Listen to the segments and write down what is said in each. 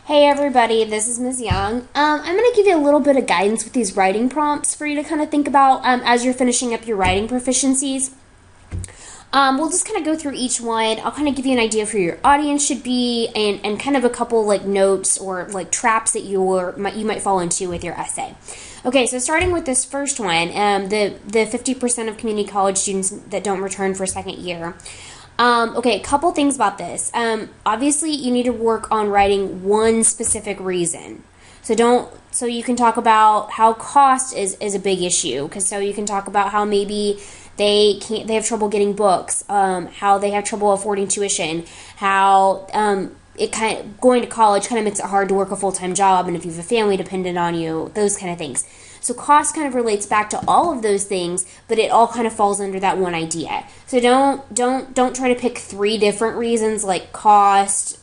Hey everybody, this is Ms. Young. I'm going to give you a little bit of guidance with these writing prompts for you to kind of think about as you're finishing up your writing proficiencies. We'll just kind of go through each one. I'll kind of give you an idea of who your audience should be and kind of a couple like notes or like traps that you might fall into with your essay. Okay, so starting with this first one, the 50% of community college students that don't return for a second year. Okay, a couple things about this. Obviously, you need to work on writing one specific reason. So you can talk about how cost is a big issue. So you can talk about how maybe they have trouble getting books, how they have trouble affording tuition, how going to college kind of makes it hard to work a full-time job, and if you have a family dependent on you, those kind of things. So cost kind of relates back to all of those things, but it all kind of falls under that one idea. So don't try to pick three different reasons like cost,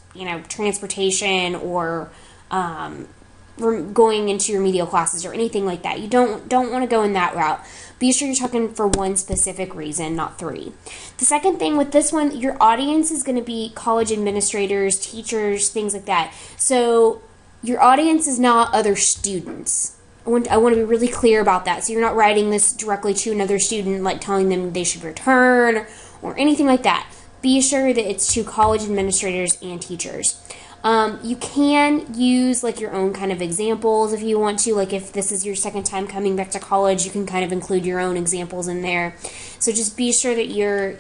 transportation, or going into remedial classes or anything like that. You don't want to go in that route. Be sure you're talking for one specific reason, not three. The second thing with this one, your audience is going to be college administrators, teachers, things like that. So your audience is not other students. I want to be really clear about that. So you're not writing this directly to another student, like telling them they should return or anything like that. Be sure that it's to college administrators and teachers. You can use like your own kind of examples if you want to. Like if this is your second time coming back to college, you can kind of include your own examples in there. So just be sure that you're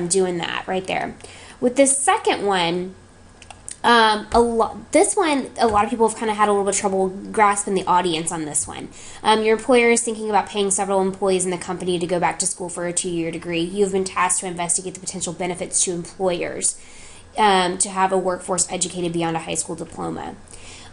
doing that right there. With this second one, a lot of people have kind of had a little bit of trouble grasping the audience on this one. Your employer is thinking about paying several employees in the company to go back to school for a 2-year degree. You have been tasked to investigate the potential benefits to employers to have a workforce educated beyond a high school diploma.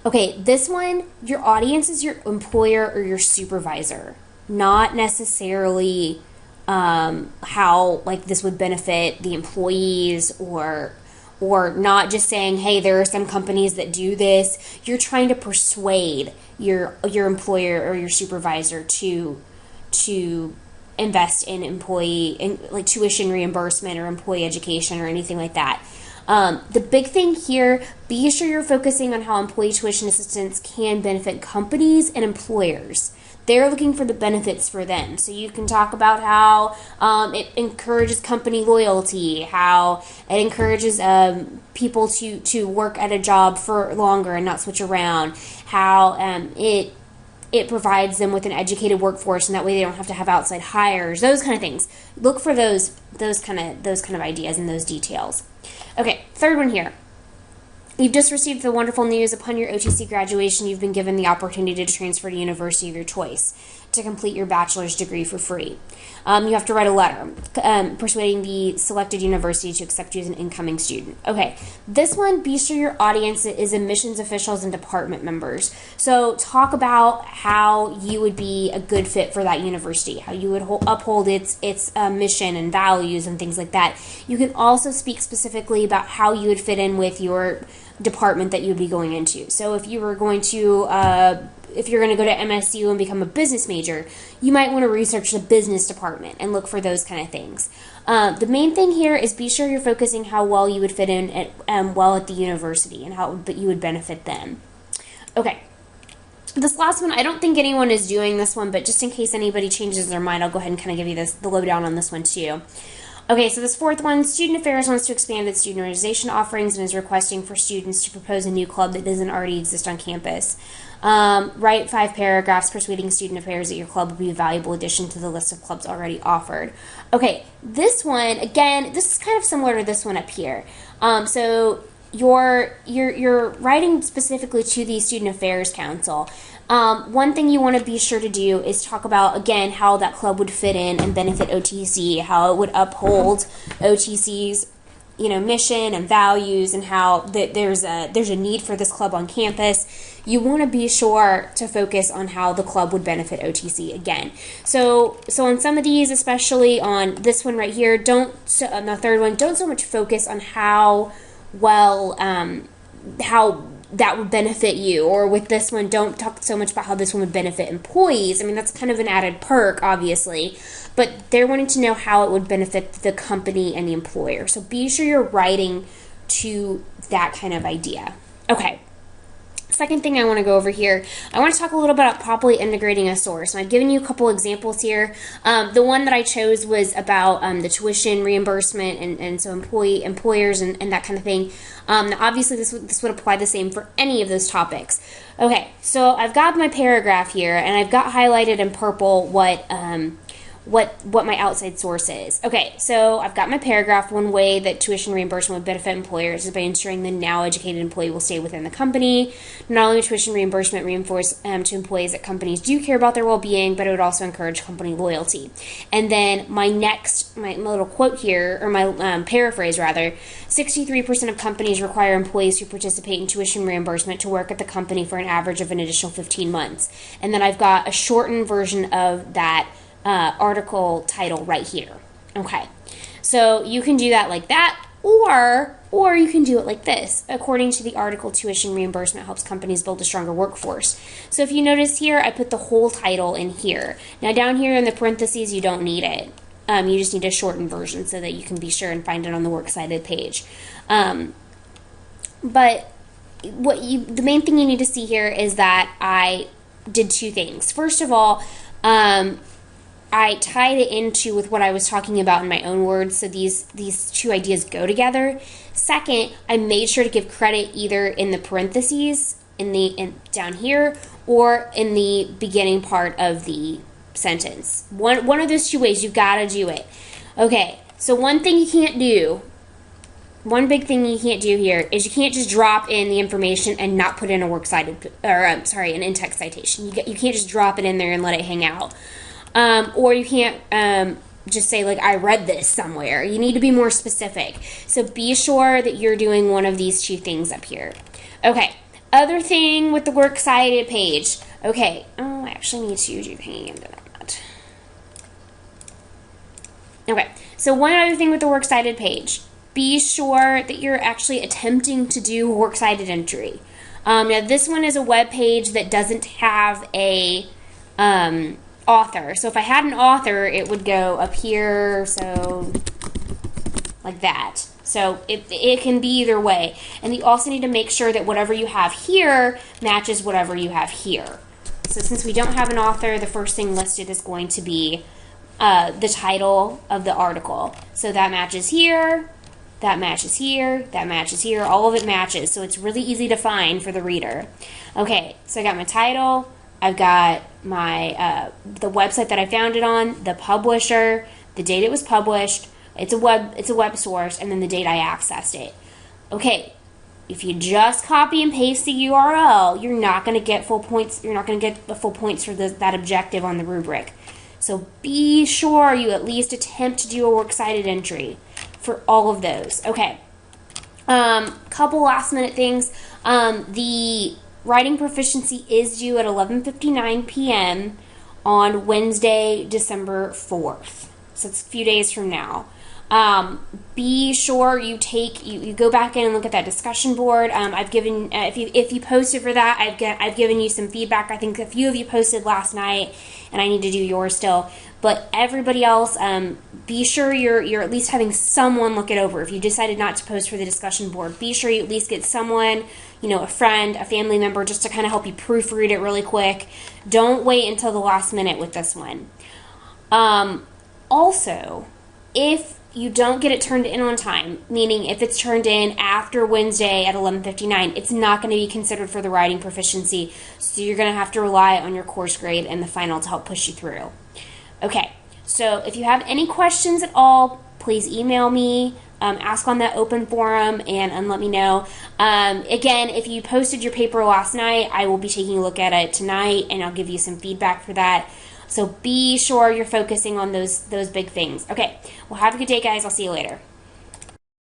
Okay, this one, your audience is your employer or your supervisor, not necessarily how like this would benefit the employees or not just saying, hey, there are some companies that do this. You're trying to persuade your employer or your supervisor to invest in like tuition reimbursement or employee education or anything like that. The big thing here, be sure you're focusing on how employee tuition assistance can benefit companies and employers. They're looking for the benefits for them. So you can talk about how it encourages company loyalty, how it encourages people to work at a job for longer and not switch around, how it provides them with an educated workforce, and that way they don't have to have outside hires, those kind of things. Look for those kind of ideas and those details. Okay, third one here. You've just received the wonderful news. Upon your OTC graduation, you've been given the opportunity to transfer to university of your choice to complete your bachelor's degree for free. You have to write a letter persuading the selected university to accept you as an incoming student. Okay, this one, be sure your audience is admissions officials and department members. So talk about how you would be a good fit for that university, how you would uphold its mission and values and things like that. You can also speak specifically about how you would fit in with your department that you'd be going into. So if you were going to if you're going to go to MSU and become a business major, you might want to research the business department and look for those kind of things. The main thing here is be sure you're focusing how well you would fit in at the university and how you would benefit them. Okay. This last one, I don't think anyone is doing this one, but just in case anybody changes their mind, I'll go ahead and kind of give you the lowdown on this one too. Okay, so this fourth one, Student Affairs wants to expand its student organization offerings and is requesting for students to propose a new club that doesn't already exist on campus. Write 5 paragraphs persuading Student Affairs that your club would be a valuable addition to the list of clubs already offered. Okay, this one, again, this is kind of similar to this one up here. So you're writing specifically to the Student Affairs Council. One thing you want to be sure to do is talk about, again, how that club would fit in and benefit OTC, how it would uphold OTC's mission and values, and how there's a need for this club on campus. You want to be sure to focus on how the club would benefit OTC again. So on some of these, especially on this one right here, on the third one, don't so much focus on how well how that would benefit you, or with this one, don't talk so much about how this one would benefit employees. I mean, that's kind of an added perk, obviously, but they're wanting to know how it would benefit the company and the employer. So be sure you're writing to that kind of idea. Okay. Second thing I want to go over here, I want to talk a little bit about properly integrating a source. And I've given you a couple examples here. The one that I chose was about the tuition reimbursement and so employers and that kind of thing. Now obviously this would apply the same for any of those topics. Okay, so I've got my paragraph here, and I've got highlighted in purple what my outside source is. Okay, so I've got my paragraph. One way that tuition reimbursement would benefit employers is by ensuring the now educated employee will stay within the company. Not only tuition reimbursement reinforce to employees that companies do care about their well-being, but it would also encourage company loyalty. And then my little quote here, or my paraphrase rather, 63% of companies require employees who participate in tuition reimbursement to work at the company for an average of an additional 15 months. And then I've got a shortened version of that article title right here. Okay, so you can do that like that, or you can do it like this. According to the article, tuition reimbursement helps companies build a stronger workforce. So if you notice here, I put the whole title in here. Now down here in the parentheses, you don't need it. You just need a shortened version so that you can be sure and find it on the works cited page. But the main thing you need to see here is that I did two things. First of all, I tied it into with what I was talking about in my own words, so these two ideas go together. Second, I made sure to give credit either in the parentheses down here or in the beginning part of the sentence. One of those two ways, you've got to do it. Okay, so one big thing you can't do here is you can't just drop in the information and not put in a works cited, an in-text citation. You can't just drop it in there and let it hang out. Or you can't just say, like, I read this somewhere. You need to be more specific. So be sure that you're doing one of these two things up here. Okay, other thing with the works cited page. Okay, I actually need to do that. Okay, so one other thing with the works cited page. Be sure that you're actually attempting to do a works cited entry. Now, this one is a web page that doesn't have a author. So if I had an author, it would go up here, so like that. So it can be either way. And you also need to make sure that whatever you have here matches whatever you have here. So since we don't have an author, the first thing listed is going to be the title of the article. So that matches here, that matches here, that matches here, all of it matches. So it's really easy to find for the reader. Okay, so I got my title, I've got my the website that I found it on, the publisher, the date it was published, it's a web source, and then the date I accessed it. Okay, if you just copy and paste the URL, you're not going to get full points. You're not going to get the full points for that objective on the rubric. So be sure you at least attempt to do a works cited entry for all of those. Okay, couple last minute things. The writing proficiency is due at 11:59 p.m. on Wednesday, December 4th. So it's a few days from now. Be sure you go back in and look at that discussion board. I've given if you posted for that, I've given you some feedback. I think a few of you posted last night, and I need to do yours still. But everybody else, be sure you're at least having someone look it over. If you decided not to post for the discussion board, be sure you at least get someone, a friend, a family member, just to kind of help you proofread it really quick. Don't wait until the last minute with this one. Also, if you don't get it turned in on time, meaning if it's turned in after Wednesday at 11:59, it's not going to be considered for the writing proficiency, so you're going to have to rely on your course grade and the final to help push you through. Okay, so if you have any questions at all, please email me, ask on that open forum, and let me know. Again, if you posted your paper last night, I will be taking a look at it tonight, and I'll give you some feedback for that. So be sure you're focusing on those big things. Okay, well, have a good day, guys. I'll see you later.